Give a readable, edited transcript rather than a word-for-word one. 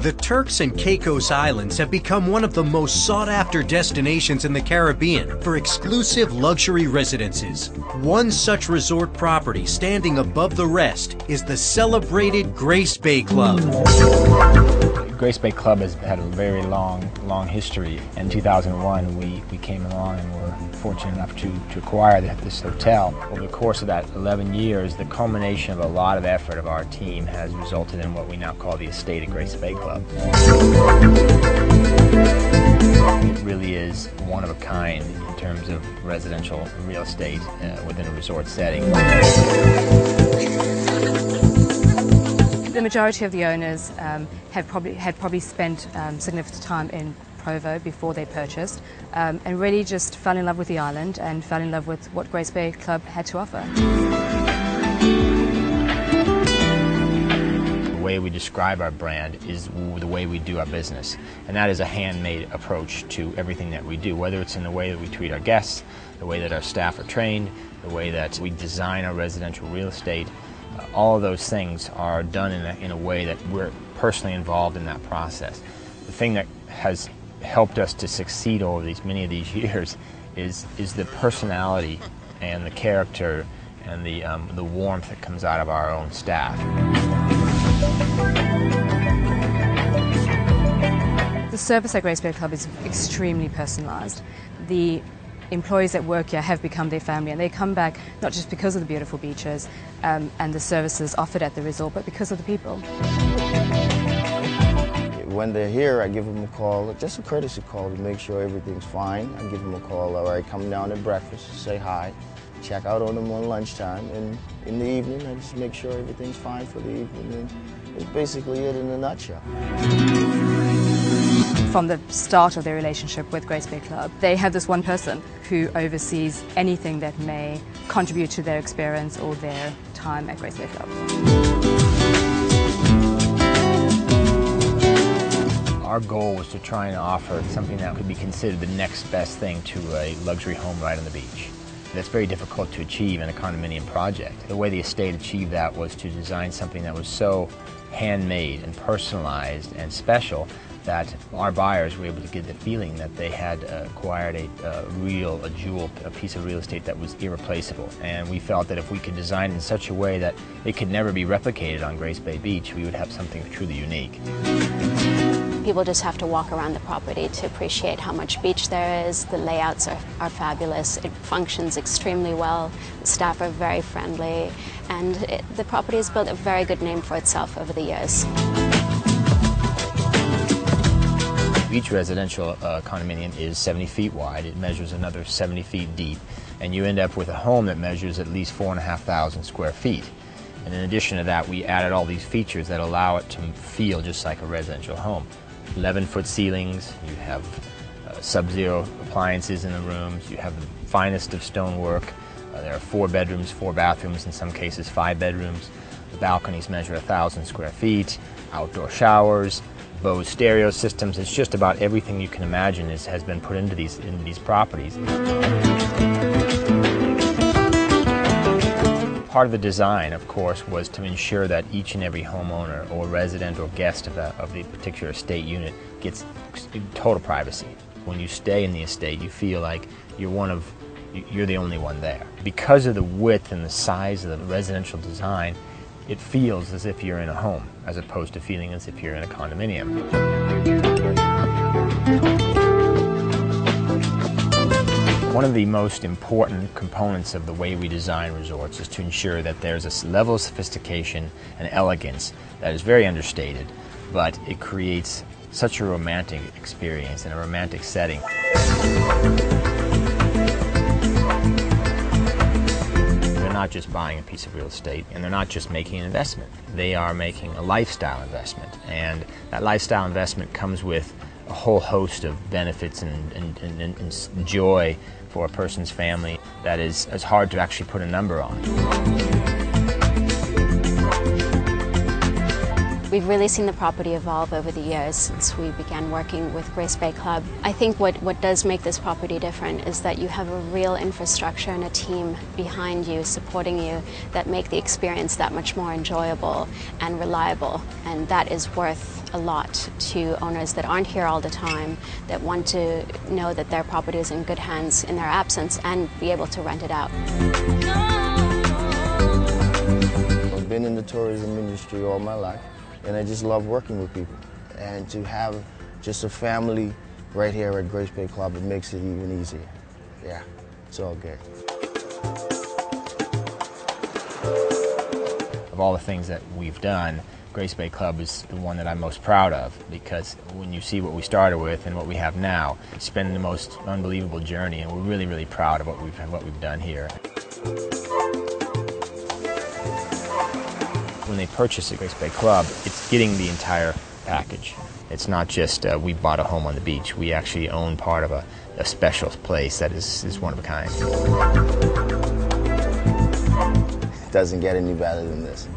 The Turks and Caicos Islands have become one of the most sought-after destinations in the Caribbean for exclusive luxury residences. One such resort property standing above the rest is the celebrated Grace Bay Club. Grace Bay Club has had a very long history. In 2001, we came along and were fortunate enough to acquire this hotel. Over the course of that 11 years, the culmination of a lot of effort of our team has resulted in what we now call the estate at Grace Bay Club. It really is one of a kind in terms of residential real estate within a resort setting. The majority of the owners had probably spent significant time in Provo before they purchased, and really just fell in love with the island and fell in love with what Grace Bay Club had to offer. The way we describe our brand is the way we do our business, and that is a handmade approach to everything that we do, whether it's in the way that we treat our guests, the way that our staff are trained, the way that we design our residential real estate. All of those things are done in a way that we're personally involved in that process. The thing that has helped us to succeed over many of these years is the personality and the character and the warmth that comes out of our own staff. The service at Grace Bay Club is extremely personalized. The employees that work here have become their family, and they come back not just because of the beautiful beaches and the services offered at the resort, but because of the people. When they're here, I give them a call, just a courtesy call to make sure everything's fine. I give them a call, all right, come down at breakfast, say hi, check out on them on lunchtime, and in the evening, I just make sure everything's fine for the evening, and it's basically it in a nutshell. From the start of their relationship with Grace Bay Club, they have this one person who oversees anything that may contribute to their experience or their time at Grace Bay Club. Our goal was to try and offer something that could be considered the next best thing to a luxury home right on the beach. That's very difficult to achieve in a condominium project. The way the estate achieved that was to design something that was so handmade and personalized and special that our buyers were able to get the feeling that they had acquired a jewel, a piece of real estate that was irreplaceable. And we felt that if we could design it in such a way that it could never be replicated on Grace Bay Beach, we would have something truly unique. People just have to walk around the property to appreciate how much beach there is. The layouts are fabulous. It functions extremely well. The staff are very friendly, and the property has built a very good name for itself over the years. Each residential condominium is 70 feet wide. It measures another 70 feet deep, and you end up with a home that measures at least 4,500 square feet. And in addition to that, we added all these features that allow it to feel just like a residential home. 11-foot ceilings, you have sub-zero appliances in the rooms, you have the finest of stonework. There are 4 bedrooms, 4 bathrooms, in some cases 5 bedrooms. The balconies measure 1,000 square feet, outdoor showers, Bose stereo systems. It's just about everything you can imagine has been put into these properties. Part of the design, of course, was to ensure that each and every homeowner or resident or guest of the particular estate unit gets total privacy. When you stay in the estate, you feel like you're the only one there. Because of the width and the size of the residential design, it feels as if you're in a home, as opposed to feeling as if you're in a condominium. One of the most important components of the way we design resorts is to ensure that there's a level of sophistication and elegance that is very understated, but it creates such a romantic experience in a romantic setting. They're not just buying a piece of real estate, and they're not just making an investment. They are making a lifestyle investment, and that lifestyle investment comes with a whole host of benefits and joy for a person's family that is hard to actually put a number on. We've really seen the property evolve over the years since we began working with Grace Bay Club. I think what does make this property different is that you have a real infrastructure and a team behind you, supporting you, that make the experience that much more enjoyable and reliable. And that is worth a lot to owners that aren't here all the time, that want to know that their property is in good hands in their absence and be able to rent it out. I've been in the tourism industry all my life, and I just love working with people. And to have just a family right here at Grace Bay Club, it makes it even easier. Yeah, it's all good. Of all the things that we've done, Grace Bay Club is the one that I'm most proud of, because when you see what we started with and what we have now, it's been the most unbelievable journey, and we're really, really proud of what we've done here. When they purchase a Grace Bay Club, it's getting the entire package. It's not just we bought a home on the beach. We actually own part of a special place that is one of a kind. It doesn't get any better than this.